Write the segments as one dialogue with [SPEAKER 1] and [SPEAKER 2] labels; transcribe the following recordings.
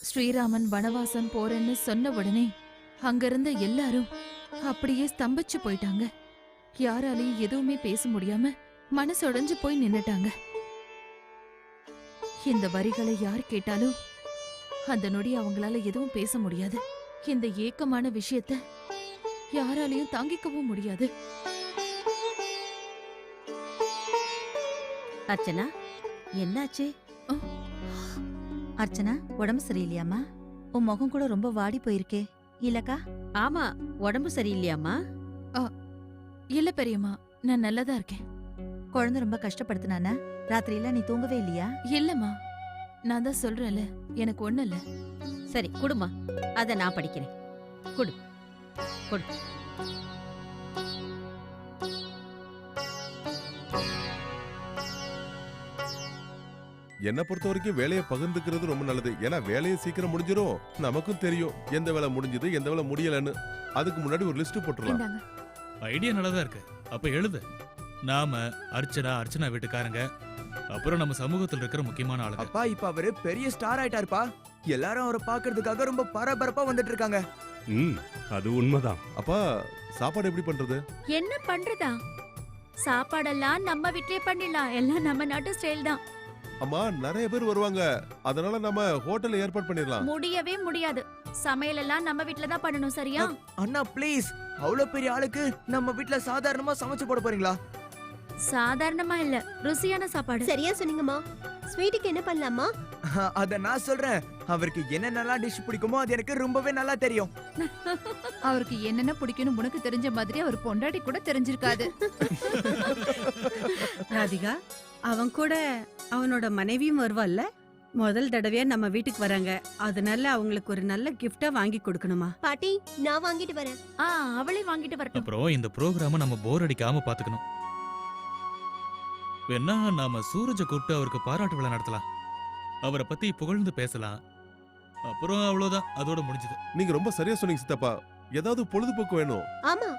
[SPEAKER 1] ஸ்ரீராமன் வனவாசம் போறேன்னு சொன்ன உடனே அங்கிருந்த எல்லாரும் அப்படியே ஸ்தம்பிச்சு போயிட்டாங்க. யாராலையும் எதுவுமே பேச முடியாம மனசொடைஞ்சு போய் நின்னுட்டாங்க. இந்த வரிகளை யார் கேட்டாலும் அந்த நொடி அவங்களால எதுவும் பேச முடியாது. இந்த ஏக்கமான விஷயத்த யாராலையும் தாங்கிக்கவும் முடியாது.
[SPEAKER 2] அர்ச்சனா, என்னாச்சு?
[SPEAKER 3] அர்ச்சனா, உடம்பு சரியில்லையாமா? உன் முகம் கூட ரொம்ப வாடி போயிருக்கே. இல்லக்கா?
[SPEAKER 2] ஆமா, உடம்பு சரியில்லையாமா?
[SPEAKER 1] இல்ல பெரியம்மா, நான் நல்லதா இருக்கேன்.
[SPEAKER 3] குழந்தை ரொம்ப கஷ்டப்படுத்தினானா? ராத்திரியில நீ தூங்கவே இல்லையா?
[SPEAKER 1] இல்லம்மா, நான் தான் சொல்றேன்ல, எனக்கு ஒண்ணு இல்ல.
[SPEAKER 2] சரி, குடுமா, அத நான் படிக்கிறேன். குடு குடு.
[SPEAKER 4] என்ன பொறுத்த வரைக்கும் வேலையை பகிர்ந்துக்கிறது ரொம்ப நல்லது. ஏன்னா வேலையை சீக்கிரம் முடிஞ்சிடும். நமக்கும் தெரியும் எந்த வேலை முடிஞ்சது எந்த வேலை முடியலன்னு. அதுக்கு முன்னாடி ஒரு லிஸ்ட் போட்டுடலாம்.
[SPEAKER 5] ஐடியா நல்லதா இருக்கு. அப்ப எழுது. நாம அர்ச்சனா வீட்டுக்காரங்க, அப்புறம் நம்ம சமூகத்தில் இருக்கிற முக்கியமான ஆளுங்க.
[SPEAKER 6] அப்பா இப்ப அவரு பெரிய ஸ்டார் ஆயிட்டாருப்பா. எல்லாரும் அவரை பாக்குறதுக்காக ரொம்ப பரபரப்பா வந்துட்டு இருக்காங்க.
[SPEAKER 7] அது உண்மைதான்.
[SPEAKER 4] அப்பா சாப்பாடு எப்படி பண்றது?
[SPEAKER 8] என்ன பண்றதா? சாப்பாடெல்லாம் நம்ம வீட்லயே பண்ணிடலாம். எல்லாம் நம்ம நாட்டு ஸ்டைல் தான்.
[SPEAKER 4] அம்மா நிறைய பேர் வருவாங்க, அதனால நம்ம ஹோட்டல்ல ஏற்பாடு பண்ணிடலாம்.
[SPEAKER 8] முடியவே முடியாது. சமையல் எல்லாம் நம்ம வீட்ல தான் பண்ணணும், சரியா?
[SPEAKER 6] அண்ணா ப்ளீஸ், அவ்வளவு பெரிய ஆளுக்கு நம்ம வீட்ல சாதாரணமா சமைச்சு போட போறீங்களா?
[SPEAKER 8] சாதாரணமா இல்ல, ருசியான சாப்பாடு.
[SPEAKER 9] சரியா சொன்னீங்கம்மா. ஸ்வீட்டுக்கு என்ன பண்ணலாமா?
[SPEAKER 6] அத நான் சொல்றேன். அவருக்கு என்னென்னலாம் டிஷ் பிடிக்குமோ அது எனக்கு ரொம்பவே நல்லா தெரியும்.
[SPEAKER 1] அவருக்கு என்னென்ன பிடிக்கும்னு உனக்கு தெரிஞ்ச மாதிரி அவர் பொண்டாட்டி கூட தெரிஞ்சிருக்காது.
[SPEAKER 10] ராதிகா, அவன் கூட அவனோட மனைவியும் வருவாள்ல. முதல் தடவையா நம்ம வீட்டுக்கு வராங்க, அதனால அவங்களுக்கு ஒரு நல்ல கிஃப்டா வாங்கி கொடுக்கணுமா?
[SPEAKER 9] பாட்டி, நான் வாங்கிட்டு வரேன்.
[SPEAKER 8] அவளே வாங்கிட்டு வரட்டும்.
[SPEAKER 5] அப்புறம் இந்த ப்ரோக்ராம நம்ம போர் அடிக்காம பாத்துக்கணும். வேணா நாம சூரஜ கூப்பிட்டு அவருக்கு பாராட்டு விழா நடத்தலாம். அவரை பத்தி புகழ்ந்து பேசலாம். அப்புறம் அவ்வளவுதான், அதோட முடிஞ்சது.
[SPEAKER 4] நீங்க ரொம்ப சரியா சொன்னீங்க சித்தப்பா. ஏதாவது பொழுதுபோக்கு வேணும்.
[SPEAKER 9] ஆமா,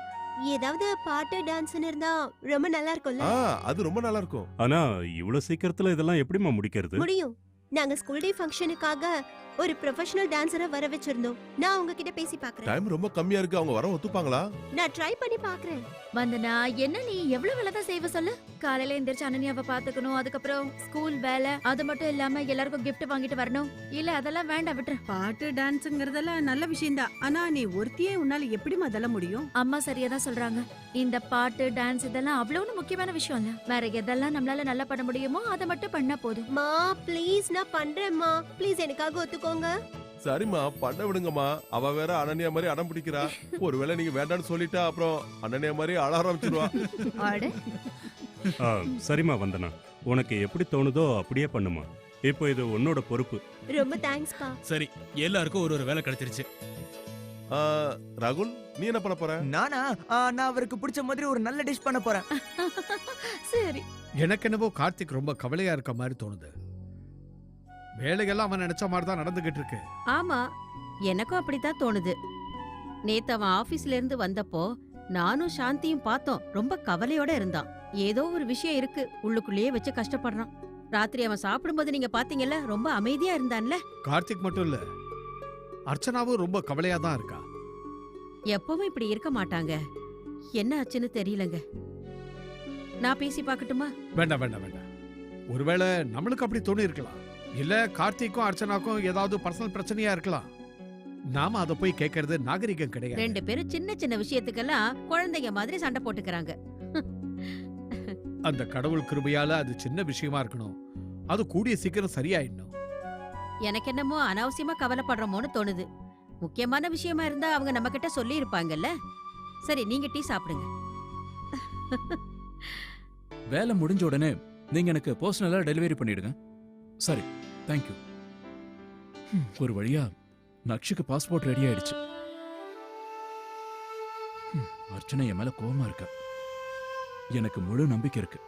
[SPEAKER 9] ஏதாவது பாட்டு டான்ஸ்னு இருந்தா ரொம்ப நல்லா இருக்கும்ல.
[SPEAKER 4] அது ரொம்ப நல்லா இருக்கும்.
[SPEAKER 7] ஆனா இவ்வளவு சீக்கிரத்துல இதெல்லாம் எப்படிமா முடிக்கிறது?
[SPEAKER 9] முடியும். நாங்க ஸ்கூல் டே ஃபங்க்ஷனுக்காக ஒரு ப்ரொஃபஷனல் டான்சரை வர வச்சிருந்தோம். நான் அவங்க கிட்ட பேசி பார்க்கறேன்.
[SPEAKER 4] டைம் ரொம்ப கம்மியா இருக்கு, அவங்க வர ஒத்துப்பாங்களா?
[SPEAKER 9] நான் ட்ரை பண்ணி பார்க்கறேன்.
[SPEAKER 8] வந்தனா, என்ன நீ எவ்வளவு வேலை தான் செய்வ சொல்லு? காலையில எந்திரிச்சு அனன்யாவை பாத்துக்கணும், அதுக்கப்புறம் ஸ்கூல் வேலை, அது மட்டும் இல்லாம எல்லாருக்கும் கிஃப்ட் வாங்கிட்டு வரணும். இல்ல அதெல்லாம் வேண்டாம், விட்டுரு.
[SPEAKER 10] பாட்டு டான்ஸ்ங்கிறதெல்லாம் நல்ல விஷயம்தான். ஆனா நீ ஒருத்தியே உன்னால எப்படிமா அதெல்லாம் முடியும்?
[SPEAKER 8] அம்மா சரியா தான் சொல்றாங்க. இந்த பாட்டு டான்ஸ் இதெல்லாம் அவ்வளவு முக்கியமான விஷயம் இல்ல. வேற எதெல்லாம் நம்மளால நல்லா பண்ண முடியுமோ அதை மட்டும் பண்ணா போதும்.
[SPEAKER 9] மா ப்ளீஸ், நான் பண்றேன்மா. ப்ளீஸ் எனக்காக ஒத்துக்கோங்க.
[SPEAKER 4] சரிம்மா, பண்ண விடுங்கம்மா. அவ வேற அனன்யா மாதிரி அடம் பிடிக்கிறா. ஒருவேளை நீங்க வேண்டான்னு சொல்லிட்டா அப்புறம் அனன்யா மாதிரி அழ ஆரம்பிச்சிருவா.
[SPEAKER 7] சரிம்மா வந்தனா, உனக்கு எப்படி தோணுதோ அப்படியே பண்ணுமா. இப்போ இது உன்னோட பொறுப்பு.
[SPEAKER 9] ரொம்ப தேங்க்ஸ் பா.
[SPEAKER 5] சரி, எல்லாருக்கும் ஒரு வேலை கிடைச்சிருச்சு.
[SPEAKER 4] ராகுல், நீ என்ன பண்ண போற?
[SPEAKER 6] நானா? நான் அவருக்கு பிடிச்ச மாதிரி ஒரு நல்ல டிஷ் பண்ண போறேன்.
[SPEAKER 8] சரி.
[SPEAKER 11] எனக்கு என்னவோ கார்த்திக் ரொம்ப கவலையா இருக்க மாதிரி தோணுது. வேலையெல்லாம் அவன் நினைச்ச மாதிரி தான் நடந்துகிட்டு இருக்கு.
[SPEAKER 2] ஆமா, எனக்கும் அப்படித்தான் தோணுது. நேத்து அவன் ஆபீஸ்ல இருந்து வந்தப்போ நானும் சாந்தியும் பார்த்தோம். ரொம்ப கவலையோட இருந்தான். ஏதோ ஒரு விஷயம் இருக்கு, உள்ளுக்குள்ளேயே வச்சு கஷ்டப்படுறான். ராத்திரி அவன் சாப்பிடும்போது நீங்க பாத்தீங்கல்ல, ரொம்ப அமைதியா இருந்தான்ல.
[SPEAKER 11] கார்த்திக் மட்டும் இல்ல, அர்ச்சனாவும் ரொம்ப கவலையா தான் இருக்கா.
[SPEAKER 2] எப்பவும் இப்படி இருக்க மாட்டாங்க. என்ன ஆச்சுன்னு தெரியலங்க. நான் பேசி பார்க்கட்டுமா?
[SPEAKER 11] வேண்டாம் வேண்டாம் வேண்டாம். ஒருவேளை நம்மளுக்கு அப்படி தோணி இருக்கலாம். இல்ல கார்த்திக்கும் அர்ச்சனாக்கும் ஏதாவது பர்சனல் பிரச்சனையா இருக்கலாம். நாம அதை போய் கேட்கறது நாகரிகம் கிடையாது.
[SPEAKER 2] ரெண்டு பேரும் சின்ன சின்ன விஷயத்துக்கெல்லாம் குழந்தைங்க மாதிரி சண்டை போட்டுக்கிறாங்க.
[SPEAKER 11] அந்த கடவுள் கிருபையால அது சின்ன விஷயமா இருக்கணும். அது கூடிய சீக்கிரம் சரியாயிடணும்.
[SPEAKER 2] எனக்கு என்னமோ அனாவசியமா கவலைப்படுறோமோன்னு தோணுது. முக்கியமான விஷயமா இருந்தா அவங்க நம்ம கிட்ட சொல்லி இருப்பாங்கல்ல. சரி, நீங்க டீ சாப்பிடுங்க.
[SPEAKER 12] வேலை முடிஞ்ச உடனே நீங்க எனக்கு பர்சனலா டெலிவரி பண்ணிடுங்க. சரி, தேங்க்யூ. ஒரு வழியா நக்ஷுக்கு பாஸ்போர்ட் ரெடி ஆயிடுச்சு. அர்ச்சனை என் மேல கோவமா இருக்கா. எனக்கு முழு நம்பிக்கை இருக்கு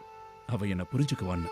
[SPEAKER 12] அவ என்ன புரிஞ்சுக்குவான்னு.